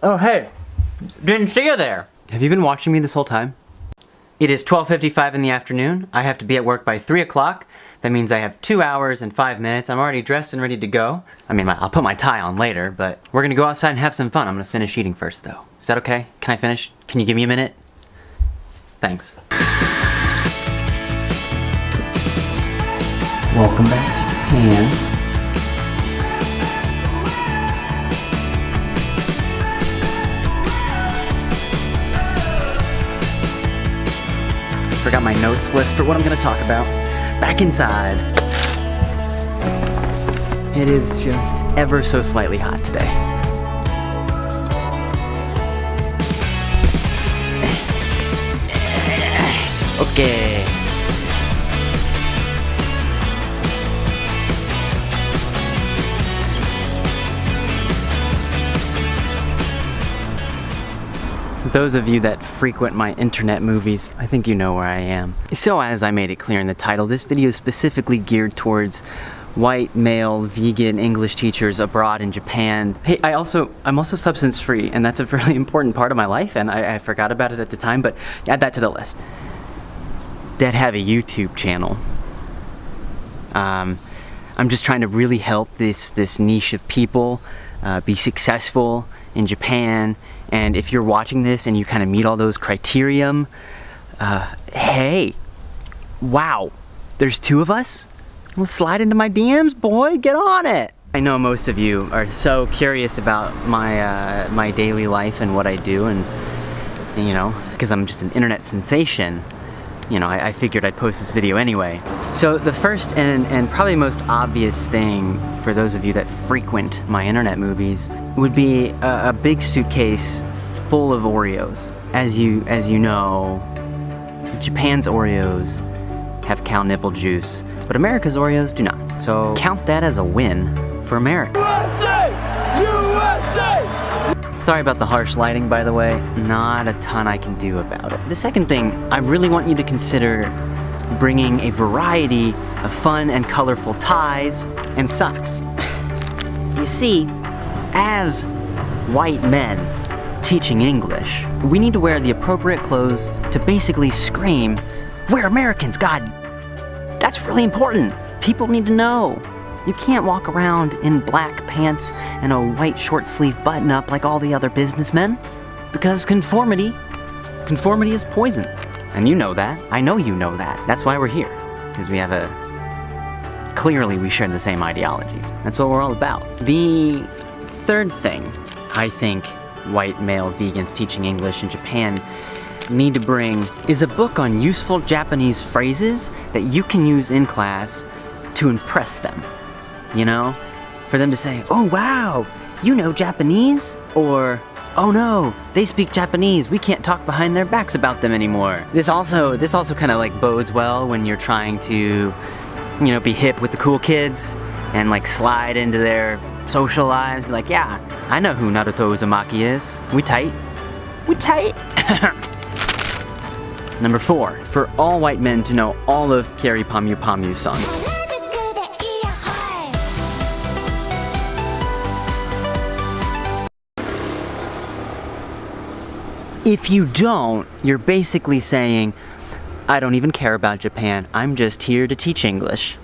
Oh, hey. Didn't see you there. Have you been watching me this whole time? It is 12:55 in the afternoon. I have to be at work by 3 o'clock. That means I have 2 hours and 5 minutes. I'm already dressed and ready to go. I mean, I'll put my tie on later, but we're gonna go outside and have some fun. I'm gonna finish eating first, though. Is that okay? Can I finish? Can you give me a minute? Thanks. Welcome back to Japan. Forgot my notes list for what I'm gonna talk about. Back inside. It is just ever so slightly hot today. Okay. Those of you that frequent my internet movies, I think you know where I am. So as I made it clear in the title, this video is specifically geared towards white, male, vegan English teachers abroad in Japan. Hey, I'm also substance free, and that's a really important part of my life, and I forgot about it at the time, but add that to the list. That have a YouTube channel. I'm just trying to really help this niche of people be successful in Japan. And if you're watching this and you kind of meet all those criterion, hey, wow, there's 2 of us? Well, slide into my DMs, boy, get on it. I know most of you are so curious about my daily life and what I do, and you know, because I'm just an internet sensation, you know, I figured I'd post this video anyway. So the first and probably most obvious thing for those of you that frequent my internet movies would be a big suitcase full of Oreos. As you know, Japan's Oreos have cow nipple juice, but America's Oreos do not. So count that as a win for America. USA! USA! Sorry about the harsh lighting, by the way. Not a ton I can do about it. The second thing, I really want you to consider bringing a variety of fun and colorful ties and socks. You see, as white men teaching English, we need to wear the appropriate clothes to basically scream, "We're Americans, God!" That's really important. People need to know. You can't walk around in black pants and a white short sleeve button up like all the other businessmen. Because conformity is poison. And you know that. I know you know that. That's why we're here. Because clearly we share the same ideologies. That's what we're all about. The third thing I think white male vegans teaching English in Japan need to bring is a book on useful Japanese phrases that you can use in class to impress them. You know? For them to say, "Oh wow, you know Japanese?" Or, "Oh no, they speak Japanese. We can't talk behind their backs about them anymore." This also kind of like bodes well when you're trying to, you know, be hip with the cool kids and like slide into their social lives. Be like, "Yeah, I know who Naruto Uzumaki is. We tight. We tight." Number 4, for all white men to know all of Kyary Pamyu Pamyu songs. If you don't, you're basically saying, "I don't even care about Japan. I'm just here to teach English."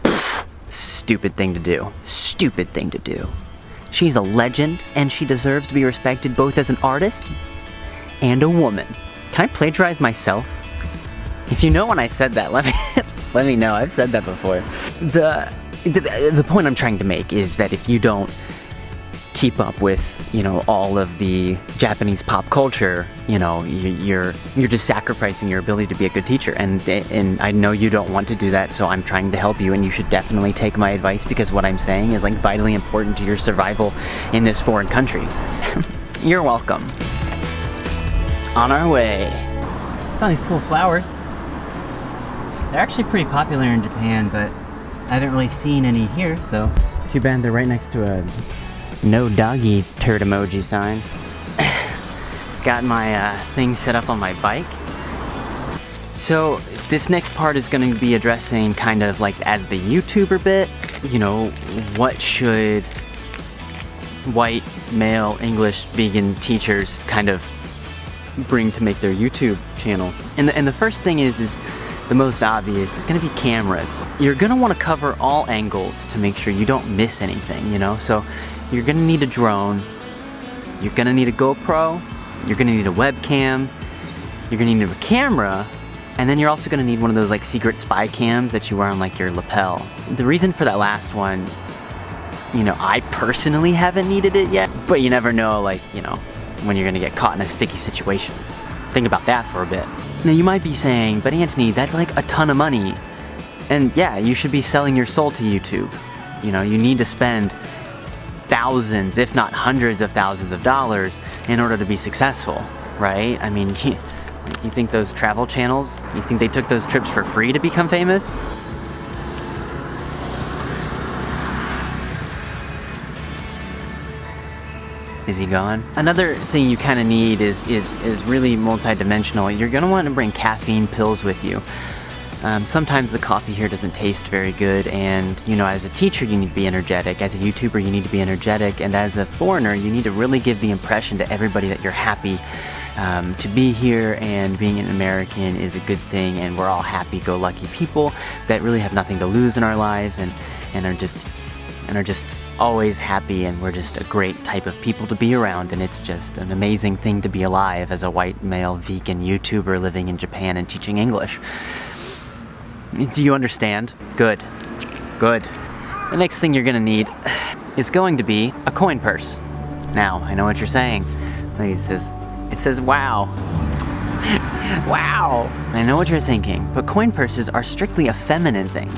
Pfft, stupid thing to do. Stupid thing to do. She's a legend, and she deserves to be respected both as an artist and a woman. Can I plagiarize myself? If you know when I said that, let me know. I've said that before. The point I'm trying to make is that if you don't keep up with, you know, all of the Japanese pop culture, you know, you're just sacrificing your ability to be a good teacher, and I know you don't want to do that, so I'm trying to help you, and you should definitely take my advice, because what I'm saying is like vitally important to your survival in this foreign country. You're welcome. On our way. Found these cool flowers. They're actually pretty popular in Japan, but I haven't really seen any here, so too bad they're right next to a no doggy turd emoji sign. Got my thing set up on my bike. So this next part is going to be addressing kind of like as the YouTuber bit, you know, what should white male English vegan teachers kind of bring to make their YouTube channel. And the first thing is the most obvious is going to be cameras. You're going to want to cover all angles to make sure you don't miss anything, you know? So you're going to need a drone, you're going to need a GoPro, you're going to need a webcam, you're going to need a camera, and then you're also going to need one of those like secret spy cams that you wear on like your lapel. The reason for that last one, you know, I personally haven't needed it yet, but you never know, like, you know, when you're going to get caught in a sticky situation. Think about that for a bit. Now you might be saying, but Anthony, that's like a ton of money. And yeah, you should be selling your soul to YouTube. You know, you need to spend thousands, if not hundreds of thousands of dollars in order to be successful, right? I mean, you think those travel channels, you think they took those trips for free to become famous? Is he gone? Another thing you kind of need is really multi-dimensional. You're gonna want to bring caffeine pills with you. Sometimes the coffee here doesn't taste very good, and you know, as a teacher you need to be energetic, as a YouTuber you need to be energetic, and as a foreigner you need to really give the impression to everybody that you're happy to be here, and being an American is a good thing, and we're all happy-go-lucky people that really have nothing to lose in our lives, and are just always happy, and we're just a great type of people to be around, and it's just an amazing thing to be alive as a white male vegan YouTuber living in Japan and teaching English. Do you understand? Good. Good. The next thing you're gonna need is going to be a coin purse. Now, I know what you're saying. Look, it says wow. Wow! I know what you're thinking, but coin purses are strictly a feminine thing.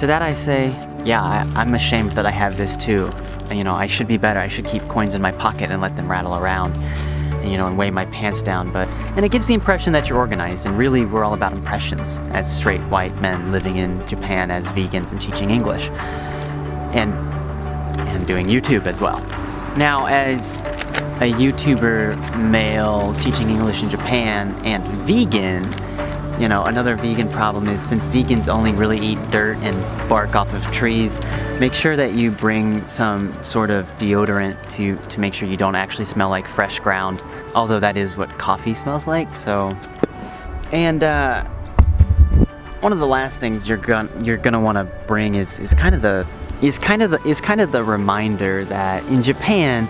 To that I say, yeah, I'm ashamed that I have this too. You know, I should be better. I should keep coins in my pocket and let them rattle around, and, you know, and weigh my pants down. And it gives the impression that you're organized, and really we're all about impressions as straight white men living in Japan as vegans and teaching English. And doing YouTube as well. Now, as a YouTuber male teaching English in Japan and vegan, you know, another vegan problem is, since vegans only really eat dirt and bark off of trees, make sure that you bring some sort of deodorant to make sure you don't actually smell like fresh ground, although that is what coffee smells like. So, and one of the last things you're gonna want to bring is kind of the reminder that in Japan,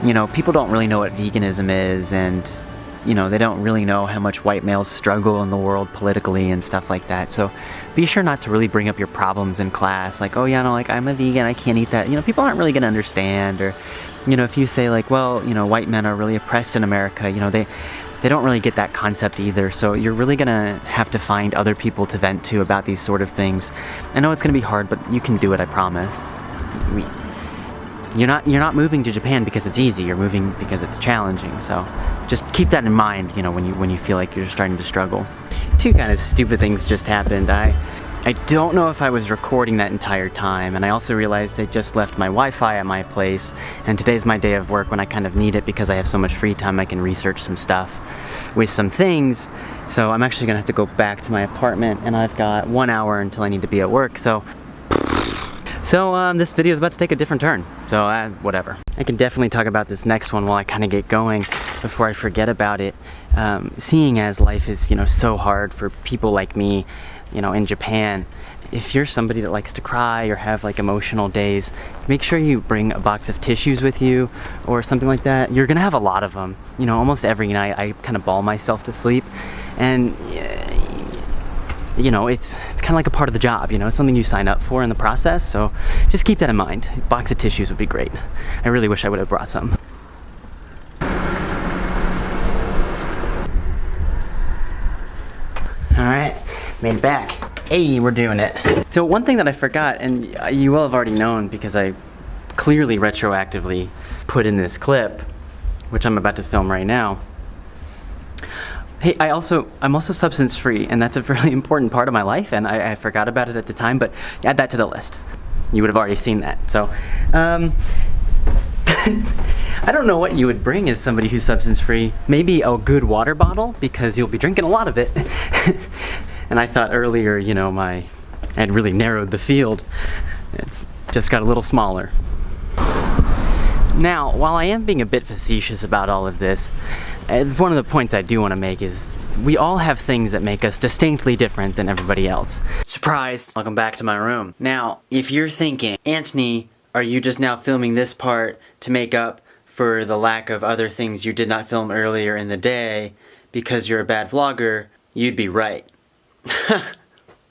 you know, people don't really know what veganism is, and you know, they don't really know how much white males struggle in the world politically and stuff like that. So be sure not to really bring up your problems in class, like, oh yeah, no, like, I'm a vegan, I can't eat that. You know, people aren't really gonna understand. Or, you know, if you say like, well, you know, white men are really oppressed in America, you know, they don't really get that concept either. So you're really gonna have to find other people to vent to about these sort of things. I know it's gonna be hard, but you can do it, I promise. You're not moving to Japan because it's easy. You're moving because it's challenging. So just keep that in mind, you know, when you feel like you're starting to struggle. Two kind of stupid things just happened. I don't know if I was recording that entire time, and I also realized I just left my Wi-Fi at my place, and today's my day of work when I kind of need it because I have so much free time. I can research some stuff with some things. So I'm actually gonna have to go back to my apartment, and I've got 1 hour until I need to be at work. So this video is about to take a different turn, so whatever. I can definitely talk about this next one while I kind of get going before I forget about it. Seeing as life is, you know, so hard for people like me, you know, in Japan, if you're somebody that likes to cry or have like emotional days, make sure you bring a box of tissues with you or something like that. You're gonna have a lot of them. You know, almost every night I kind of bawl myself to sleep, and you know, it's kind of like a part of the job, you know, it's something you sign up for in the process, so just keep that in mind. A box of tissues would be great. I really wish I would have brought some. Alright, made it back. Hey, we're doing it. So one thing that I forgot, and you will have already known because I clearly retroactively put in this clip, which I'm about to film right now. Hey, I'm also substance free, and that's a really important part of my life, and I forgot about it at the time, but add that to the list. You would have already seen that. So, I don't know what you would bring as somebody who's substance free. Maybe a good water bottle, because you'll be drinking a lot of it. And I thought earlier, you know, I had really narrowed the field. It's just got a little smaller. Now, while I am being a bit facetious about all of this, one of the points I do want to make is we all have things that make us distinctly different than everybody else. Surprise! Welcome back to my room. Now, if you're thinking, Anthony, are you just now filming this part to make up for the lack of other things you did not film earlier in the day because you're a bad vlogger, you'd be right. I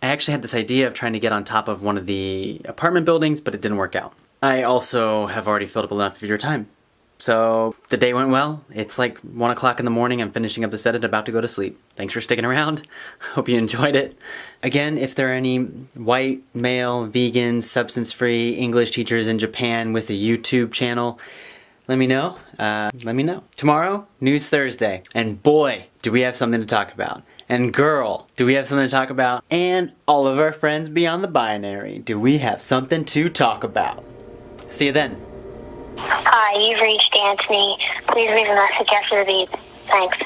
actually had this idea of trying to get on top of one of the apartment buildings, but it didn't work out. I also have already filled up enough of your time. So the day went well. It's like 1 o'clock in the morning. I'm finishing up the set and about to go to sleep. Thanks for sticking around. Hope you enjoyed it. Again, if there are any white, male, vegan, substance-free English teachers in Japan with a YouTube channel, let me know. Tomorrow, News Thursday. And boy, do we have something to talk about. And girl, do we have something to talk about. And all of our friends beyond the binary, do we have something to talk about. See you then. Hi, you've reached Anthony. Please leave a message after the beep. Thanks.